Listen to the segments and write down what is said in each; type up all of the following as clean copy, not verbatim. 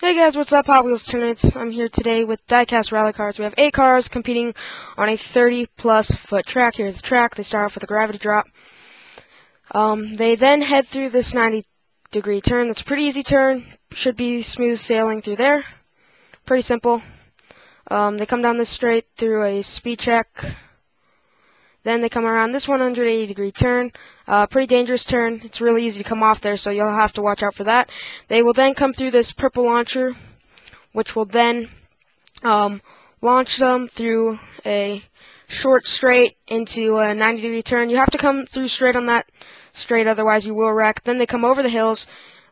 Hey guys, what's up, Hotwheels Tournaments? I'm here today with Diecast rally cars. We have 8 cars competing on a 30+ foot track. Here's the track. They start off with a gravity drop. They then head through this 90-degree turn. That's a pretty easy turn. Should be smooth sailing through there. Pretty simple. They come down this straight through a speed check. Then they come around this 180-degree turn. Pretty dangerous turn. It's really easy to come off there, so you'll have to watch out for that. They will then come through this purple launcher, which will then launch them through a short straight into a 90-degree turn. You have to come through straight on that straight, otherwise you will wreck. Then they come over the hills.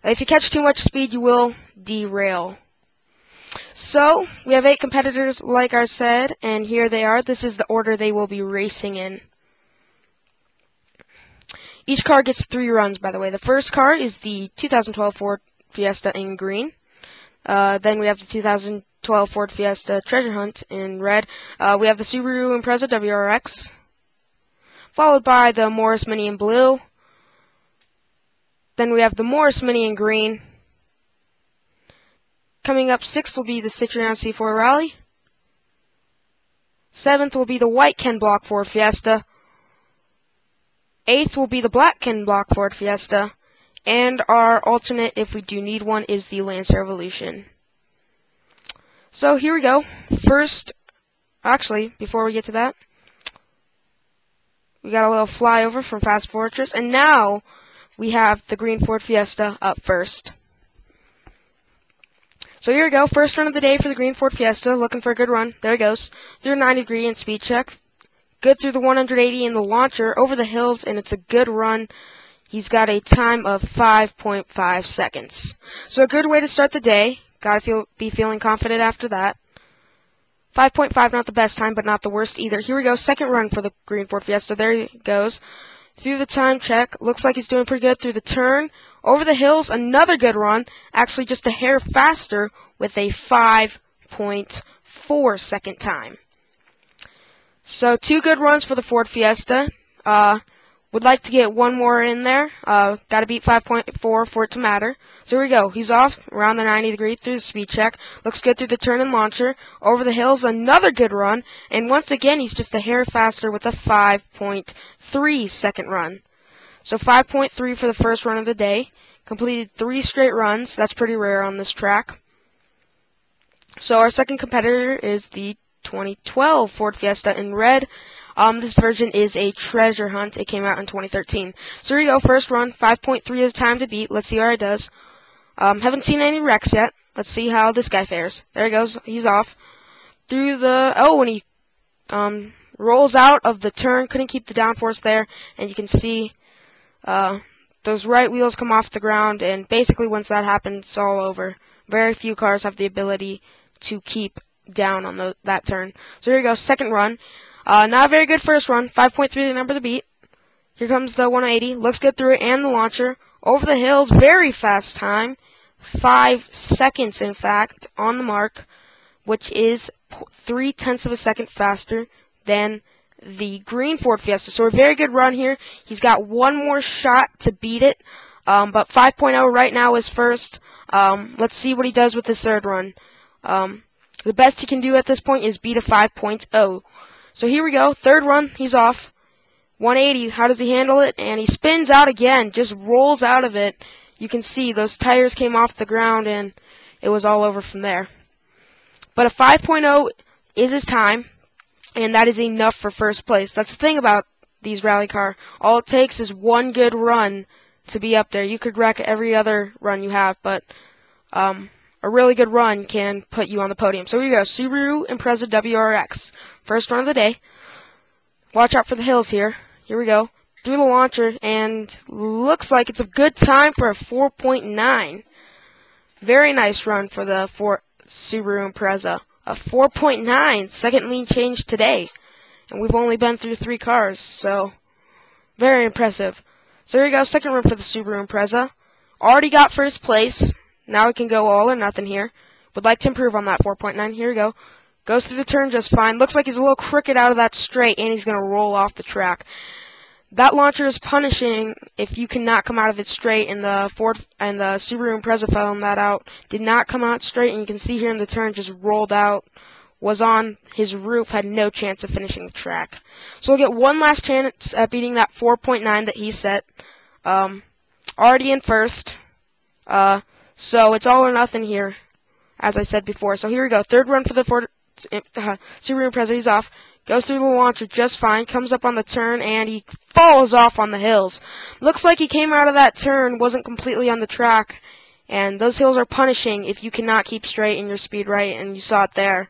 If you catch too much speed, you will derail. So, we have 8 competitors, like I said, and here they are. This is the order they will be racing in. Each car gets 3 runs, by the way. The first car is the 2012 Ford Fiesta in green. Then we have the 2012 Ford Fiesta Treasure Hunt in red. We have the Subaru Impreza WRX, followed by the Morris Mini in blue. Then we have the Morris Mini in green. Coming up 6th will be the Citroen C4 Rally. 7th will be the white Ken Block Ford Fiesta. 8th will be the black Ken Block Ford Fiesta. And our alternate, if we do need one, is the Lancer Evolution. So here we go. First, actually, before we get to that, we got a little flyover from Fast Fortress. And now we have the green Ford Fiesta up first. So here we go, first run of the day for the green Ford Fiesta, looking for a good run. There it goes, through 90-degree in speed check. Good through the 180 in the launcher, over the hills, and it's a good run. He's got a time of 5.5 seconds. So a good way to start the day. Gotta be feeling confident after that. 5.5, not the best time, but not the worst either. Here we go, second run for the green Ford Fiesta. There he goes. Through the time check, looks like he's doing pretty good through the turn. Over the hills, another good run, actually just a hair faster with a 5.4 second time. So 2 good runs for the Ford Fiesta. Would like to get one more in there. Got to beat 5.4 for it to matter. So here we go. He's off around the 90-degree through the speed check. Looks good through the turn and launcher. Over the hills, another good run. And once again, he's just a hair faster with a 5.3 second run. So 5.3 for the first run of the day. Completed 3 straight runs. That's pretty rare on this track. So our second competitor is the 2012 Ford Fiesta in red. This version is a treasure hunt. It came out in 2013. So here you go, first run. 5.3 is time to beat. Let's see how it does. Haven't seen any wrecks yet. Let's see how this guy fares. There he goes. He's off. Through the... Oh, and he rolls out of the turn. Couldn't keep the downforce there. And you can see... those right wheels come off the ground, and basically once that happens, it's all over. Very few cars have the ability to keep down on that turn. So here you go, second run. Not a very good first run. 5.3 the number to beat. Here comes the 180. Looks good through it and the launcher. Over the hills, very fast time. 5 seconds, in fact, on the mark, which is 0.3 of a second faster than the green Ford Fiesta. So a very good run here. He's got one more shot to beat it, but 5.0 right now is first. Let's see what he does with this third run. The best he can do at this point is beat a 5.0. So here we go, third run, he's off. 180, how does he handle it? And he spins out again, just rolls out of it. You can see those tires came off the ground and it was all over from there. But a 5.0 is his time. And that is enough for first place. That's the thing about these rally car. All it takes is one good run to be up there. You could wreck every other run you have, but a really good run can put you on the podium. So here you go, Subaru Impreza WRX. First run of the day. Watch out for the hills here. Here we go. Through the launcher, and looks like it's a good time for a 4.9. Very nice run for the Subaru Impreza. A 4.9, second lean change today. And we've only been through 3 cars, so very impressive. So here you go, second run for the Subaru Impreza. Already got first place. Now we can go all or nothing here. Would like to improve on that 4.9. Here we go. Goes through the turn just fine. Looks like he's a little crooked out of that straight, and he's going to roll off the track. that launcher is punishing if you cannot come out of it straight, and the Subaru Impreza found that out. Did not come out straight, and you can see here in the turn just rolled out, was on his roof, had no chance of finishing the track. So we'll get one last chance at beating that 4.9 that he set. Already in first, so it's all or nothing here, as I said before. So here we go, third run for the Subaru Impreza. He's off. Goes through the launcher just fine, comes up on the turn, and he falls off on the hills. Looks like he came out of that turn, wasn't completely on the track, and those hills are punishing if you cannot keep straight and your speed right, and you saw it there.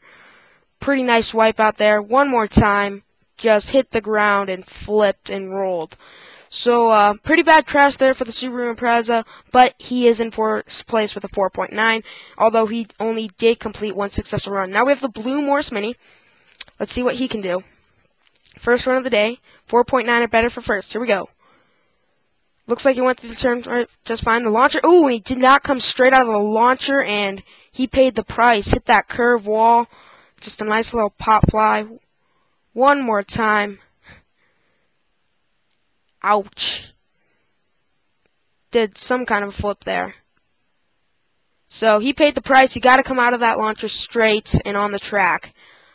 Pretty nice wipe out there. One more time, just hit the ground and flipped and rolled. So, pretty bad crash there for the Subaru Impreza, but he is in first place with a 4.9, although he only did complete one successful run. Now we have the Blue Morse Mini. Let's see what he can do. First run of the day, 4.9 or better for first. Here we go. Looks like he went through the turn right, just fine. The launcher, ooh, and he did not come straight out of the launcher, and he paid the price. Hit that curve wall. Just a nice little pop fly. One more time. Ouch. Did some kind of a flip there. So he paid the price. You got to come out of that launcher straight and on the track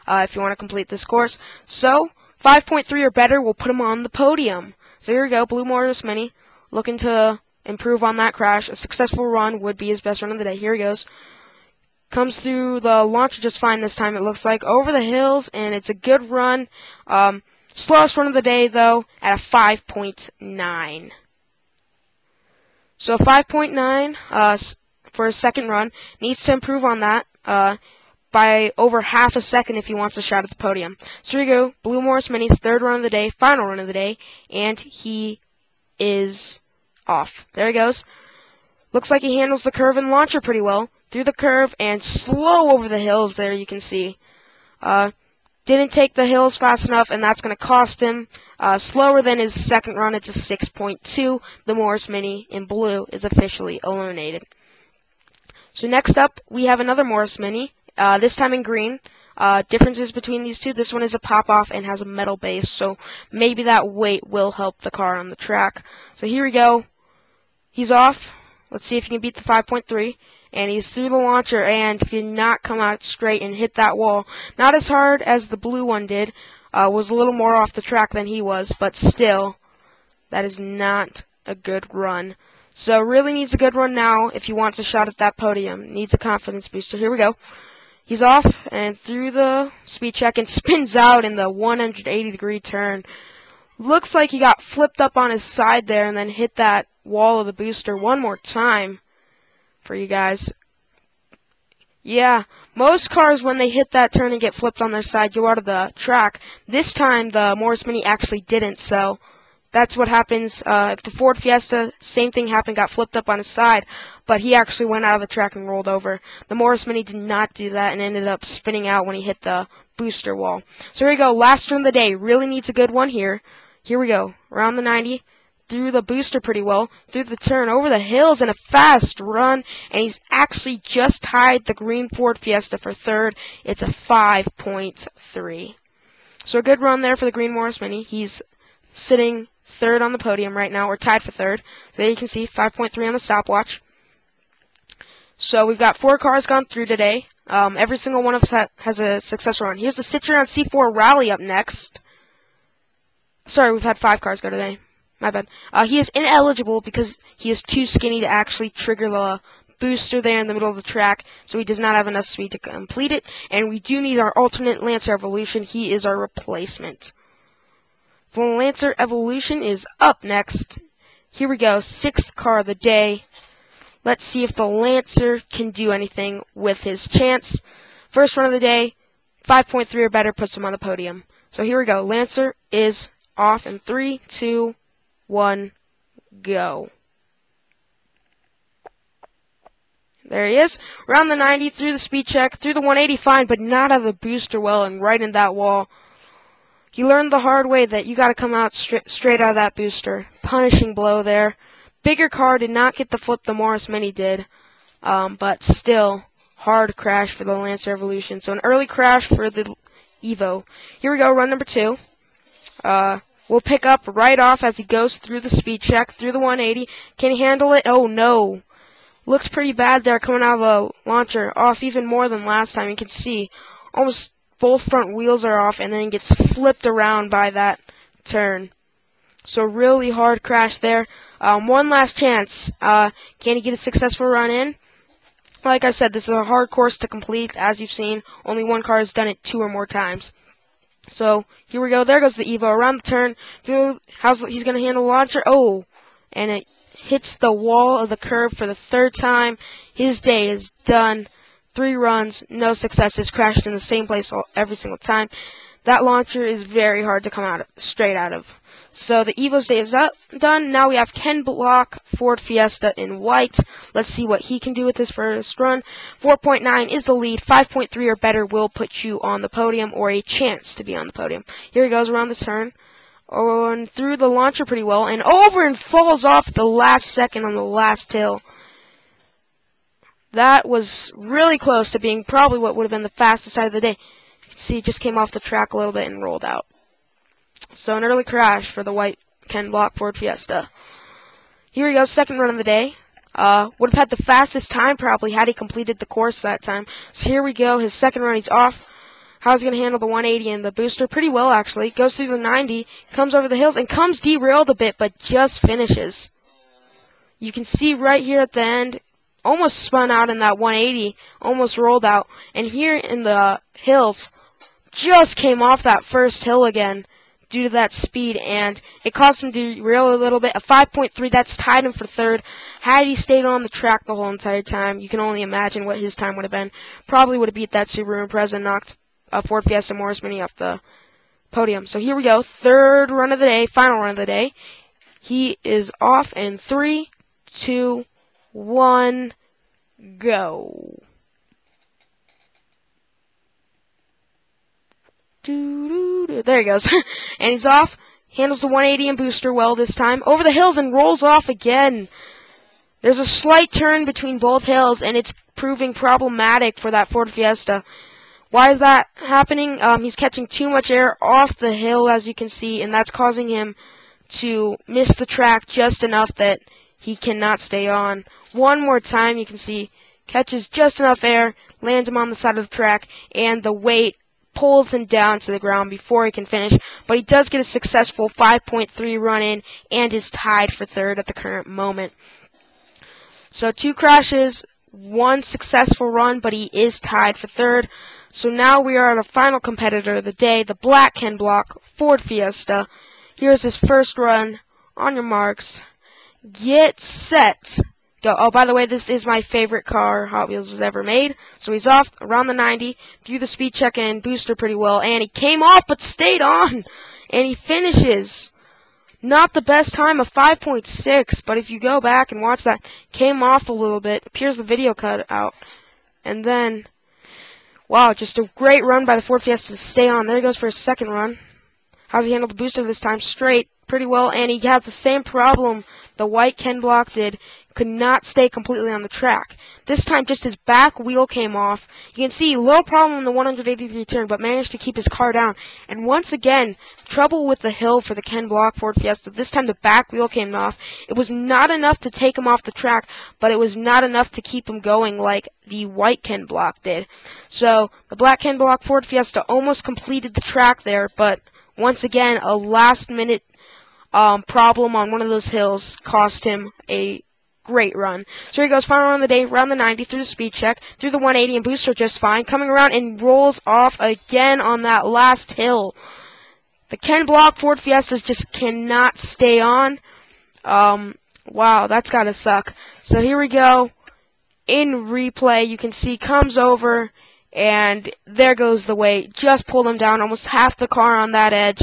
if you want to complete this course. So 5.3 or better will put him on the podium. So here we go, Blue Mortis Mini, looking to improve on that crash. A successful run would be his best run of the day. Here he goes. Comes through the launcher just fine this time, it looks like. Over the hills, and it's a good run. Slowest run of the day, though, at a 5.9. So 5.9 for his second run. Needs to improve on that by over half a second if he wants a shot at the podium. So here we go, Blue Morris Mini's third run of the day, final run of the day, and he is off. There he goes. Looks like he handles the curve and launcher pretty well. Through the curve and slow over the hills there, you can see. Didn't take the hills fast enough, and that's going to cost him. Slower than his second run, it's a 6.2. The Morris Mini in blue is officially eliminated. So next up, we have another Morris Mini, this time in green. Differences between these two, this one is a pop-off and has a metal base, so maybe that weight will help the car on the track. So here we go. He's off. Let's see if he can beat the 5.3. And he's through the launcher and did not come out straight and hit that wall. Not as hard as the blue one did. Was a little more off the track than he was, but still, that is not a good run. So really needs a good run now if he wants a shot at that podium. Needs a confidence booster. Here we go. He's off and through the speed check and spins out in the 180-degree turn. Looks like he got flipped up on his side there and then hit that wall of the booster one more time. For you guys. Yeah, most cars when they hit that turn and get flipped on their side go out of the track. This time the Morris Mini actually didn't, so that's what happens. If the Ford Fiesta, same thing happened, got flipped up on his side, but he actually went out of the track and rolled over. The Morris Mini did not do that and ended up spinning out when he hit the booster wall. So here we go, last run of the day. Really needs a good one here. Here we go, around the 90. Through the booster pretty well, through the turn, over the hills in a fast run, and he's actually just tied the green Ford Fiesta for third. It's a 5.3. So a good run there for the green Morris Mini. He's sitting third on the podium right now, or tied for third. So there you can see 5.3 on the stopwatch. So we've got 4 cars gone through today. Every single one of us has a successful run. Here's the Citroen C4 Rally up next. Sorry, we've had 5 cars go today. My bad. He is ineligible because he is too skinny to actually trigger the booster there in the middle of the track, so he does not have enough speed to complete it, and we do need our alternate Lancer Evolution. He is our replacement. The Lancer Evolution is up next. Here we go, 6th car of the day. Let's see if the Lancer can do anything with his chance. First run of the day, 5.3 or better puts him on the podium. So here we go, Lancer is off in 3, 2, 1, go. There he is. Around the 90, through the speed check, through the 180, fine, but not out of the booster well and right in that wall. He learned the hard way that you got to come out straight out of that booster. Punishing blow there. Bigger car did not get the flip the Morris Mini did, but still, hard crash for the Lancer Evolution. So an early crash for the Evo. Here we go, run number 2. will pick up right off as he goes through the speed check, through the 180. Can he handle it? Oh, no. Looks pretty bad there coming out of the launcher. Off even more than last time. You can see almost both front wheels are off and then gets flipped around by that turn. So really hard crash there. One last chance. Can he get a successful run in? Like I said, this is a hard course to complete. As you've seen, only one car has done it 2 or more times. So here we go. There goes the Evo around the turn. He's going to handle the launcher. Oh, and it hits the wall of the curb for the 3rd time. His day is done. 3 runs, no successes, crashed in the same place every single time. That launcher is very hard to come straight out of. So the Evo's day is done. Now we have Ken Block Ford Fiesta in white. Let's see what he can do with his first run. 4.9 is the lead. 5.3 or better will put you on the podium, or a chance to be on the podium. Here he goes around the turn. Oh, and through the launcher pretty well, and over and falls off at the last second on the last hill. That was really close to being probably what would have been the fastest side of the day. You can see it just came off the track a little bit and rolled out. So an early crash for the white Ken Block Ford Fiesta. Here we go, second run of the day. Would have had the fastest time probably had he completed the course that time. So here we go, his second run, he's off. How's he going to handle the 180 and the booster? Pretty well, actually. Goes through the 90, comes over the hills, and comes derailed a bit, but just finishes. You can see right here at the end, almost spun out in that 180, almost rolled out. And here in the hills, just came off that first hill again due to that speed, and it caused him to derail a little bit. A 5.3, that's tied him for 3rd. Had he stayed on the track the whole entire time, you can only imagine what his time would have been. Probably would have beat that Subaru Impreza and knocked Ford Fiesta Morris Mini off the podium. So here we go, 3rd run of the day, final run of the day. He is off in 3, 2, 1, go. There he goes. And he's off. Handles the 180 and booster well this time. Over the hills and rolls off again. There's a slight turn between both hills, and it's proving problematic for that Ford Fiesta. Why is that happening? He's catching too much air off the hill, as you can see, and that's causing him to miss the track just enough that he cannot stay on. One more time, you can see, catches just enough air, lands him on the side of the track, and the weight pulls him down to the ground before he can finish. But he does get a successful 5.3 run in and is tied for 3rd at the current moment. So 2 crashes, 1 successful run, but he is tied for 3rd. So now we are at a final competitor of the day, the black Ken Block Ford Fiesta. Here's his first run. On your marks, get set, go. Oh, by the way, this is my favorite car Hot Wheels has ever made. So he's off around the 90, through the speed check and booster pretty well, and he came off but stayed on, and he finishes. Not the best time of 5.6, but if you go back and watch that, came off a little bit. Appears the video cut out, and then, wow, just a great run by the Ford Fiesta to stay on. There he goes for his second run. How's he handled the booster this time? Straight, pretty well, and he has the same problem the white Ken Block did. Could not stay completely on the track. This time, just his back wheel came off. You can see, little problem in the 180-degree turn, but managed to keep his car down. And once again, trouble with the hill for the Ken Block Ford Fiesta. This time, the back wheel came off. It was not enough to take him off the track, but it was not enough to keep him going like the white Ken Block did. So, the black Ken Block Ford Fiesta almost completed the track there, but once again, a last-minute problem on one of those hills cost him a great run. So here he goes, final run of the day, around the 90, through the speed check, through the 180 and booster just fine, coming around and rolls off again on that last hill. The Ken Block Ford Fiestas just cannot stay on. Wow, that's gotta suck. So here we go, in replay, you can see, comes over, and there goes the weight. Just pulled him down, almost half the car on that edge.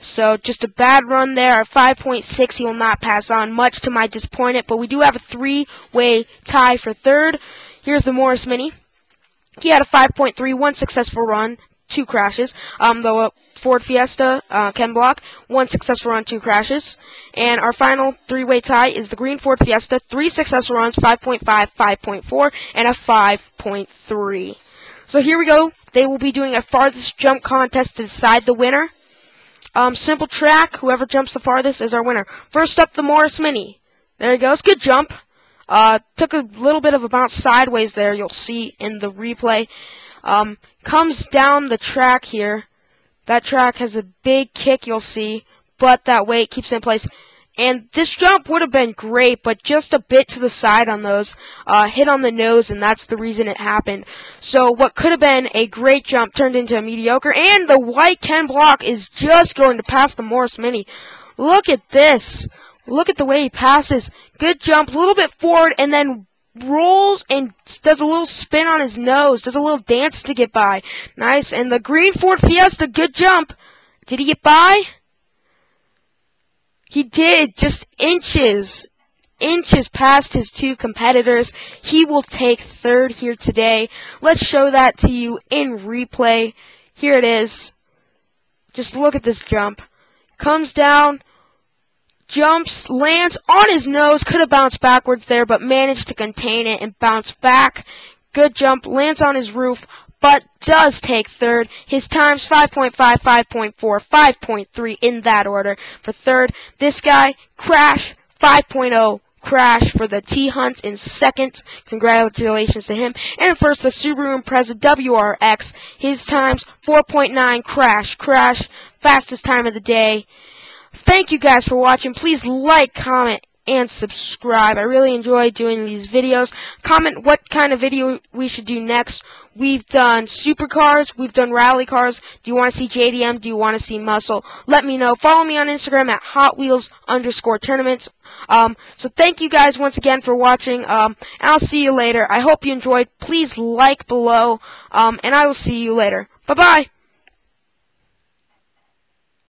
So just a bad run there. At 5.6, he will not pass on, much to my disappointment. But we do have a 3-way tie for 3rd. Here's the Morris Mini. He had a 5.3, 1 successful run, 2 crashes. The Ford Fiesta, Ken Block, 1 successful run, 2 crashes. And our final 3-way tie is the green Ford Fiesta, 3 successful runs, 5.5, 5.4, and a 5.3. So here we go. They will be doing a farthest jump contest to decide the winner. Simple track. Whoever jumps the farthest is our winner. First up, the Morris Mini. There he goes. Good jump. Took a little bit of a bounce sideways there. You'll see in the replay. Comes down the track here. That track has a big kick, you'll see, but that weight keeps it in place. And this jump would have been great, but just a bit to the side on those. Hit on the nose, and that's the reason it happened. So what could have been a great jump turned into a mediocre, and the white Ken block is just going to pass the Morris Mini. Look at this. Look at the way he passes. Good jump, a little bit forward, and then rolls and does a little spin on his nose, does a little dance to get by. Nice. And the green Ford Fiesta, good jump. Did he get by? He did, just inches past his two competitors. He will take third here today. Let's show that to you in replay. Here it is. Just look at this jump. Comes down, jumps, lands on his nose, could have bounced backwards there, but managed to contain it and bounce back. Good jump, lands on his roof, but does take third. His time's 5.5, 5.4, 5.3 in that order for third. This guy, Crash, 5.0. Crash for the T-Hunt in second. Congratulations to him. And first, the Subaru Impreza WRX. His time's 4.9. Crash, fastest time of the day. Thank you guys for watching. Please like, comment, and subscribe. I really enjoy doing these videos. Comment what kind of video we should do next. We've done supercars. We've done rally cars. Do you want to see JDM? Do you want to see muscle? Let me know. Follow me on Instagram at Hotwheels_tournaments. So thank you guys once again for watching. And I'll see you later. I hope you enjoyed. Please like below. And I will see you later. Bye-bye.